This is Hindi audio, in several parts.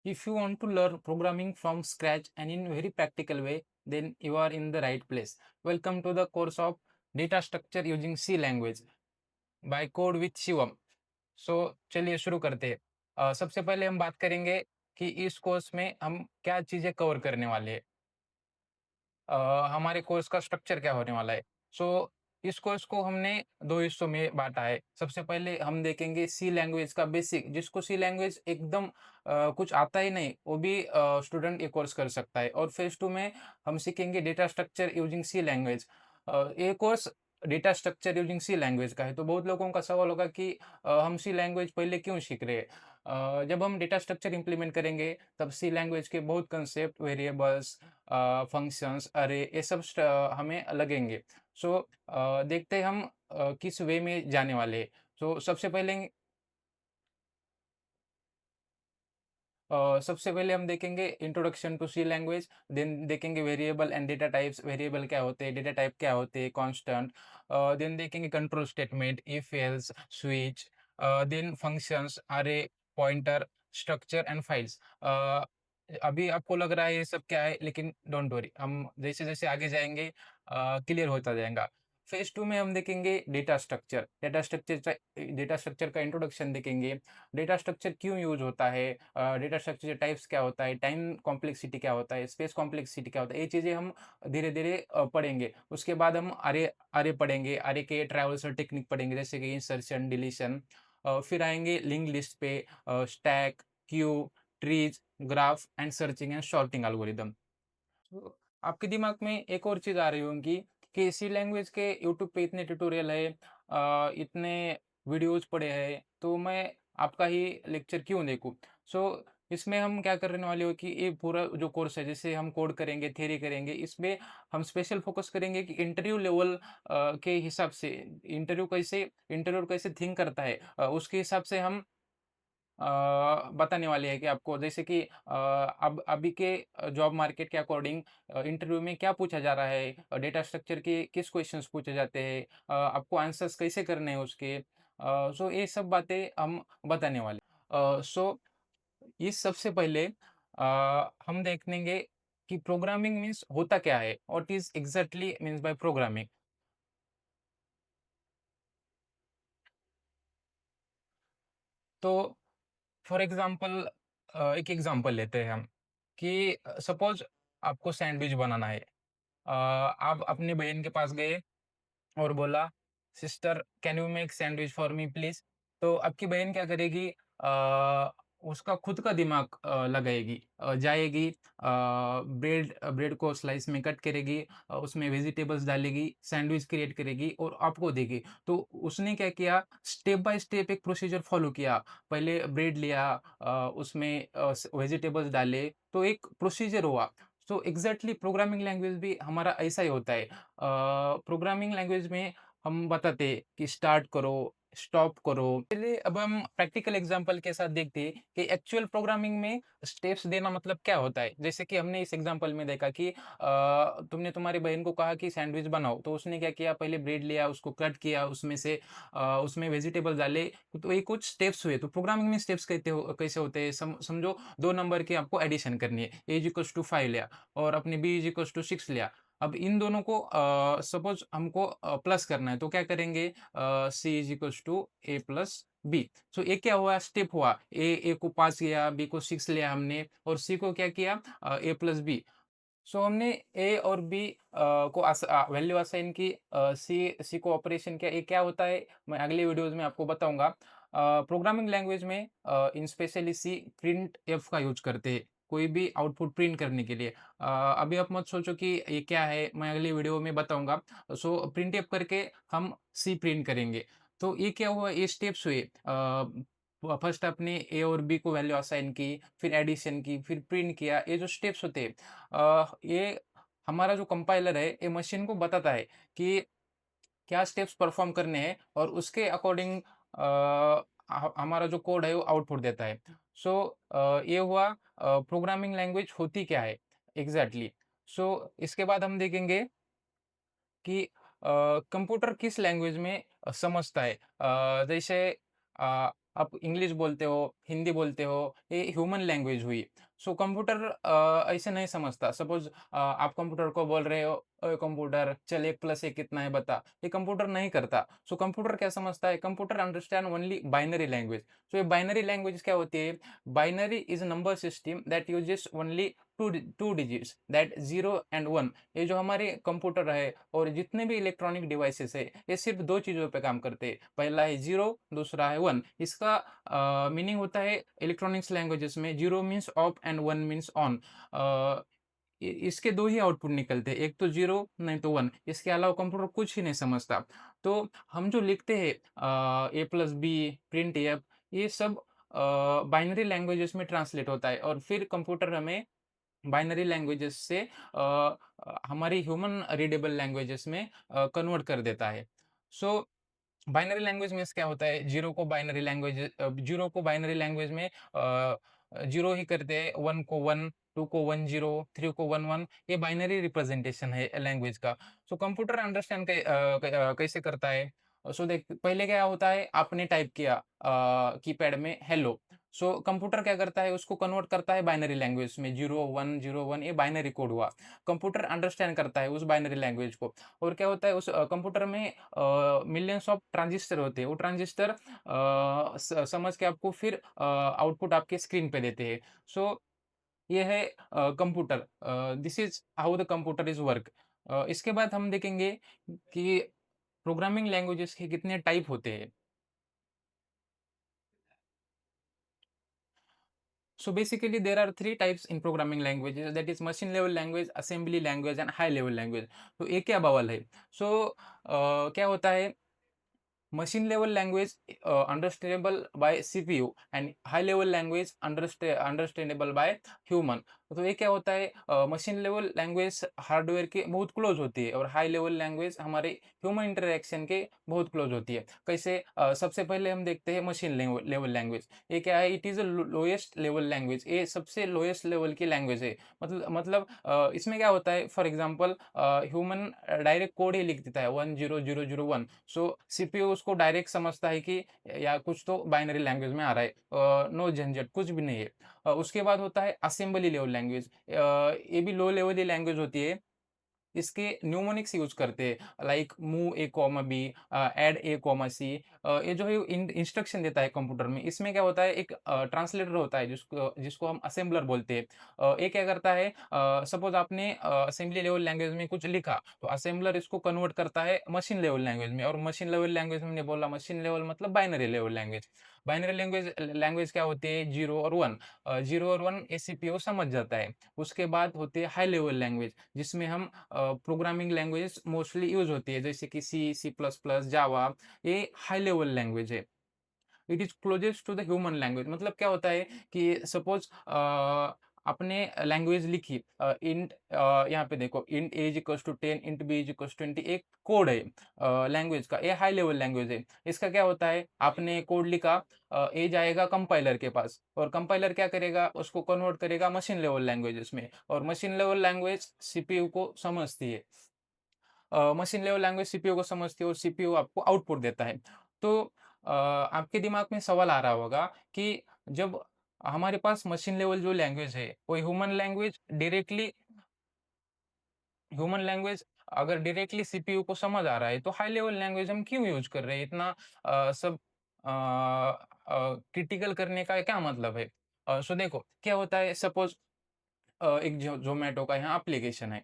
If you want to learn programming from scratch and in very practical way, then you are in the right place. Welcome to the course of data structure using C language by Code with Shivam. चलिए शुरू करते हैं। सबसे पहले हम बात करेंगे कि इस कोर्स में हम क्या चीज़ें कवर करने वाले हैं। हमारे कोर्स का स्ट्रक्चर क्या होने वाला है। सो इस कोर्स को हमने 2 हिस्सों में बाँटा है। सबसे पहले हम देखेंगे सी लैंग्वेज का बेसिक, जिसको सी लैंग्वेज एकदम कुछ आता ही नहीं, वो भी स्टूडेंट ये कोर्स कर सकता है। और फेज़ 2 में हम सीखेंगे data structure using C language. ये course data structure using C language का है। तो बहुत लोगों का सवाल होगा कि हम सी लैंग्वेज पहले क्यों सीख रहे हैं? जब हम डेटा स्ट्रक्चर इम्प्लीमेंट करेंगे, तब सी लैंग्वेज के बहुत कंसेप्ट, वेरिएबल्स, फंक्शंस, अरे ये सब हमें लगेंगे। देखते हैं हम किस वे में जाने वाले हैं। सबसे पहले हम देखेंगे introduction to C language, then देखेंगे variable and data types, variable क्या होते हैं, डेटा टाइप क्या होते हैं, कांस्टेंट। देन देखेंगे control statement, if else, switch, then functions, array, pointer, structure and files. अभी आपको लग रहा है ये सब क्या है, लेकिन डोंट वरी, हम जैसे जैसे आगे जाएंगे क्लियर होता जाएगा। फेज 2 में हम देखेंगे डेटा स्ट्रक्चर का इंट्रोडक्शन देखेंगे। डेटा स्ट्रक्चर क्यों यूज़ होता है, डेटा स्ट्रक्चर टाइप्स क्या होता है, टाइम कॉम्प्लेक्सिटी क्या होता है, स्पेस कॉम्प्लेक्सिटी क्या होता है, ये चीज़ें हम धीरे-धीरे पढ़ेंगे। उसके बाद हम अरे अरे पढ़ेंगे, अरे के ट्रैवर्सल टेक्निक पढ़ेंगे, जैसे कि इंसर्शन, डिलीशन। फिर आएँगे लिंक लिस्ट पे, stack, Q, trees, graph and searching and sorting algorithm. तो आपके दिमाग में एक और चीज़ आ रही होंगी कि सी लैंग्वेज के यूट्यूब पे इतने ट्यूटोरियल है, इतने वीडियोज़ पड़े हैं, तो मैं आपका ही लेक्चर क्यों देखूँ? इसमें हम क्या करने वाले हो कि ये पूरा जो कोर्स है, जैसे हम कोड करेंगे, थियरी करेंगे, इसमें हम स्पेशल फ़ोकस करेंगे कि इंटरव्यू लेवल के हिसाब से इंटरव्यू कैसे थिंक करता है, उसके हिसाब से हम बताने वाले हैं कि आपको, जैसे कि अब अभी के जॉब मार्केट के अकॉर्डिंग इंटरव्यू में क्या पूछा जा रहा है, डेटा स्ट्रक्चर के किस क्वेश्चंस पूछे जाते हैं, आपको आंसर्स कैसे करने हैं उसके। ये सब बातें हम बताने वाले। इस सबसे पहले हम देखेंगे कि प्रोग्रामिंग मीन्स होता क्या है, what is exactly means by programming. तो फॉर एग्जांपल, एक एग्जांपल लेते हैं हम कि सपोज आपको सैंडविच बनाना है। आप अपनी बहन के पास गए और बोला, sister can you make sandwich for me please. तो आपकी बहन क्या करेगी, उसका खुद का दिमाग लगाएगी, जाएगी, ब्रेड ब्रेड को स्लाइस में कट करेगी, उसमें वेजिटेबल्स डालेगी, सैंडविच क्रिएट करेगी और आपको देगी। तो उसने क्या किया, स्टेप बाय स्टेप एक प्रोसीजर फॉलो किया। पहले ब्रेड लिया, उसमें वेजिटेबल्स डाले, तो एक प्रोसीजर हुआ। एग्जैक्टली प्रोग्रामिंग लैंग्वेज भी हमारा ऐसा ही होता है। प्रोग्रामिंग लैंग्वेज में हम बताते हैं कि स्टार्ट करो, स्टॉप करो। चलिए अब हम प्रैक्टिकल एग्जांपल के साथ देखते हैं कि एक्चुअल प्रोग्रामिंग में स्टेप्स देना मतलब क्या होता है। जैसे कि हमने इस एग्जांपल में देखा कि तुमने तुम्हारी बहन को कहा कि सैंडविच बनाओ, तो उसने क्या किया, पहले ब्रेड लिया, उसको कट किया, उसमें से उसमें वेजिटेबल डाले। तो ये कुछ स्टेप्स हुए। तो प्रोग्रामिंग में स्टेप्स कैसे होते हैं, समझो, 2 नंबर की आपको एडिशन करनी है। ए इज इक्वल्स टू 5 लिया और अपने बी इज इक्वल्स टू 6 लिया। अब इन दोनों को सपोज हमको प्लस करना है, तो क्या करेंगे, C is equals to A plus B. ये क्या हुआ, स्टेप हुआ। ए को 5 लिया, बी को 6 लिया हमने, और सी को क्या किया, ए प्लस बी। हमने ए और बी को वैल्यू असाइन की, सी सी को ऑपरेशन किया। ये क्या होता है, मैं अगले वीडियोस में आपको बताऊंगा। प्रोग्रामिंग लैंग्वेज में इन स्पेशली सी प्रिंट एफ का यूज करते हैं कोई भी आउटपुट प्रिंट करने के लिए। अभी आप मत सोचो कि ये क्या है, मैं अगली वीडियो में बताऊंगा। प्रिंट एफ करके हम सी प्रिंट करेंगे। तो ये क्या हुआ, ये स्टेप्स हुए। फर्स्ट आपने ए और बी को वैल्यू असाइन की, फिर एडिशन की, फिर प्रिंट किया। ये जो स्टेप्स होते हैं, ये हमारा जो कंपाइलर है, ये मशीन को बताता है कि क्या स्टेप्स परफॉर्म करने हैं, और उसके अकॉर्डिंग हमारा जो कोड है वो आउटपुट देता है। ये हुआ प्रोग्रामिंग लैंग्वेज होती क्या है एग्जैक्टली। इसके बाद हम देखेंगे कि कंप्यूटर किस लैंग्वेज में समझता है। जैसे आप इंग्लिश बोलते हो, हिंदी बोलते हो, ये ह्यूमन लैंग्वेज हुई। सो कंप्यूटर ऐसे नहीं समझता। सपोज़ आप कंप्यूटर को बोल रहे हो, "ओए कंप्यूटर, चल 1 + 1 कितना है बता।" ये कंप्यूटर नहीं करता। सो कंप्यूटर क्या समझता है? Computer understand only binary language. So ये बाइनरी लैंग्वेज क्या होती है? Binary is a number system that uses only 2 digits that 0 and 1। ये जो हमारे कंप्यूटर है और जितने भी इलेक्ट्रॉनिक डिवाइसेस है, ये सिर्फ 2 चीज़ों पे काम करते हैं। पहला है 0, दूसरा है 1। इसका मीनिंग होता है इलेक्ट्रॉनिक्स लैंग्वेजेस में 0 means off and 1 means on. Uh, इ इसके 2 ही आउटपुट निकलते हैं, एक तो 0 नहीं तो 1। इसके अलावा कंप्यूटर कुछ ही नहीं समझता। तो हम जो लिखते हैं ए प्लस बी, प्रिंट एफ, ये सब बाइनरी लैंग्वेजेस में ट्रांसलेट होता है और फिर कंप्यूटर हमें बाइनरी लैंग्वेजेस से हमारी ह्यूमन रीडेबल लैंग्वेजेस में कन्वर्ट कर देता है। सो बाइनरी लैंग्वेज मीन्स क्या होता है? 0 को बाइनरी लैंग्वेज में 0 ही करते हैं, 1 को 1, 2 को 1 0, 3 को 1 1। ये बाइनरी रिप्रेजेंटेशन है लैंग्वेज का। सो कंप्यूटर अंडरस्टैंड कैसे करता है? सो देख पहले क्या होता है, आपने टाइप किया कीपैड में हेलो। सो कंप्यूटर क्या करता है, उसको कन्वर्ट करता है बाइनरी लैंग्वेज में, 0 1 0 1, ये बाइनरी कोड हुआ। कंप्यूटर अंडरस्टैंड करता है उस बाइनरी लैंग्वेज को। और क्या होता है उस कंप्यूटर में मिलियंस ऑफ ट्रांजिस्टर होते हैं। वो ट्रांजिस्टर समझ के आपको फिर आउटपुट आपके स्क्रीन पे देते हैं। सो ये है computer. This is how the computer is work. इसके बाद हम देखेंगे कि प्रोग्रामिंग लैंग्वेजेस के कितने टाइप होते हैं। So basically there are three types in programming languages, that is machine level language, assembly language and high level language। तो एक क्या बवाल है? सो क्या होता है, machine level language understandable by CPU and high level language understandable by human। तो ये क्या होता है, मशीन लेवल लैंग्वेज हार्डवेयर के बहुत क्लोज होती है और हाई लेवल लैंग्वेज हमारे ह्यूमन इंटरेक्शन के बहुत क्लोज होती है। कैसे? सबसे पहले हम देखते हैं मशीन लेवल लैंग्वेज। ये क्या है? It is a lowest level language. ये सबसे लोएस्ट लेवल की लैंग्वेज है। मतलब इसमें क्या होता है, for example human direct code ही लिख देता है 10001। सो सीपीयू उसको डायरेक्ट समझता है कि या कुछ तो बाइनरी लैंग्वेज में आ रहा है। नो झंझट, कुछ भी नहीं है। उसके बाद होता है असेंबली लेवल लैंग्वेज। ये भी लो लेवल की लैंग्वेज होती है। इसके न्यूमोनिक्स यूज़ करते हैं, like move A comma B, add A comma C. ये जो है इंस्ट्रक्शन देता है कंप्यूटर में। इसमें क्या होता है, एक ट्रांसलेटर होता है जिसको जिसको हम असेंबलर बोलते हैं। ये क्या करता है, सपोज आपने असेंबली लेवल लैंग्वेज में कुछ लिखा, तो असेंबलर इसको कन्वर्ट करता है मशीन लेवल लैंग्वेज में। और मशीन लेवल लैंग्वेज में हमने बोला, मशीन लेवल मतलब binary level language. Binary language language क्या होती है, जीरो और वन। जीरो और वन एसीपीओ समझ जाता है। उसके बाद होती है हाई लेवल लैंग्वेज, जिसमें हम प्रोग्रामिंग लैंग्वेजेस मोस्टली यूज़ होती है, जैसे कि सी, सी प्लस प्लस, जावा। ये हाई लेवल लैंग्वेज है। It is closest to the human language. मतलब क्या होता है कि सपोज़ आपने लैंग्वेज लिखी, इंट यहाँ पे देखो, int a is equals to 10, int b is equals 20, एक कोड है लैंग्वेज का। ये हाई लेवल लैंग्वेज है। इसका क्या होता है, आपने कोड लिखा, ए जाएगा कंपाइलर के पास और कंपाइलर क्या करेगा, उसको कन्वर्ट करेगा मशीन लेवल लैंग्वेजेस में और मशीन लेवल लैंग्वेज सीपीयू को समझती है। मशीन लेवल लैंग्वेज सीपीयू को समझती है और सीपीयू आपको आउटपुट देता है। तो आपके दिमाग में सवाल आ रहा होगा कि जब हमारे पास मशीन लेवल जो लैंग्वेज है, वो ह्यूमन लैंग्वेज अगर डायरेक्टली सीपीयू को समझ आ रहा है, तो हाई लेवल लैंग्वेज हम क्यों यूज़ कर रहे हैं? इतना सब क्रिटिकल करने का क्या मतलब है? सो देखो, क्या होता है, सपोज़ एक ज़ोमैटो का यहाँ एप्लीकेशन है।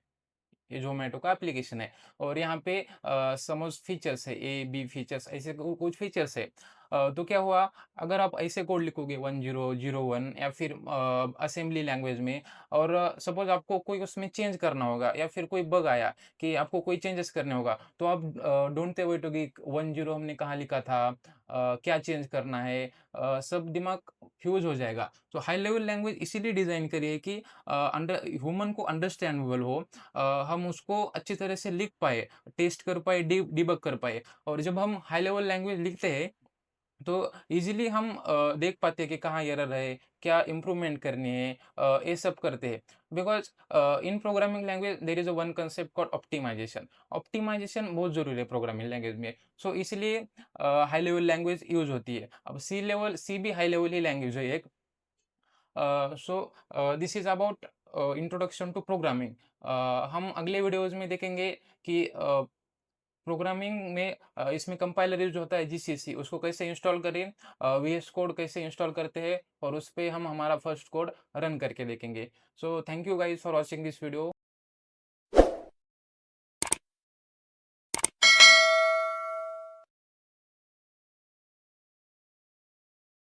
ये ज़ोमैटो का एप्लीकेशन है और यहाँ पे सपोज़ फीचर्स है, ए, बी फीचर्स, ऐसे कुछ फीचर्स है। तो क्या हुआ, अगर आप ऐसे कोड लिखोगे 1001 या फिर असेंबली लैंग्वेज में और सपोज़ आपको कोई उसमें चेंज करना होगा या फिर कोई बग आया कि आपको कोई चेंजेस करने होगा, तो आप ढूँढते बैठोगे 10 हमने कहाँ लिखा था, क्या चेंज करना है, सब दिमाग फ्यूज़ हो जाएगा। तो हाई लेवल लैंग्वेज इसीलिए डिज़ाइन करी है कि ह्यूमन को अंडरस्टैंडेबल हो, हम उसको अच्छी तरह से लिख पाए, टेस्ट कर पाए, डिबग कर पाए। और जब हम हाई लेवल लैंग्वेज लिखते हैं, तो ईज़िली हम देख पाते हैं कि कहाँ एरर है, क्या इम्प्रूवमेंट करनी है, ये सब करते हैं। Because in programming language there is a one concept called optimisation. Optimisation बहुत ज़रूरी है प्रोग्रामिंग लैंग्वेज में। सो इसलिए हाई लेवल लैंग्वेज यूज़ होती है। अब सी भी हाई लेवल ही लैंग्वेज है एक। This is about introduction to programming. हम अगले वीडियोज़ में देखेंगे कि प्रोग्रामिंग में इसमें कंपाइलर यूज़ होता है जीसीसी, उसको कैसे इंस्टॉल करें, वीएस कोड कैसे इंस्टॉल करते हैं और उस पे हम हमारा फर्स्ट कोड रन करके देखेंगे। So thank you guys for watching this video.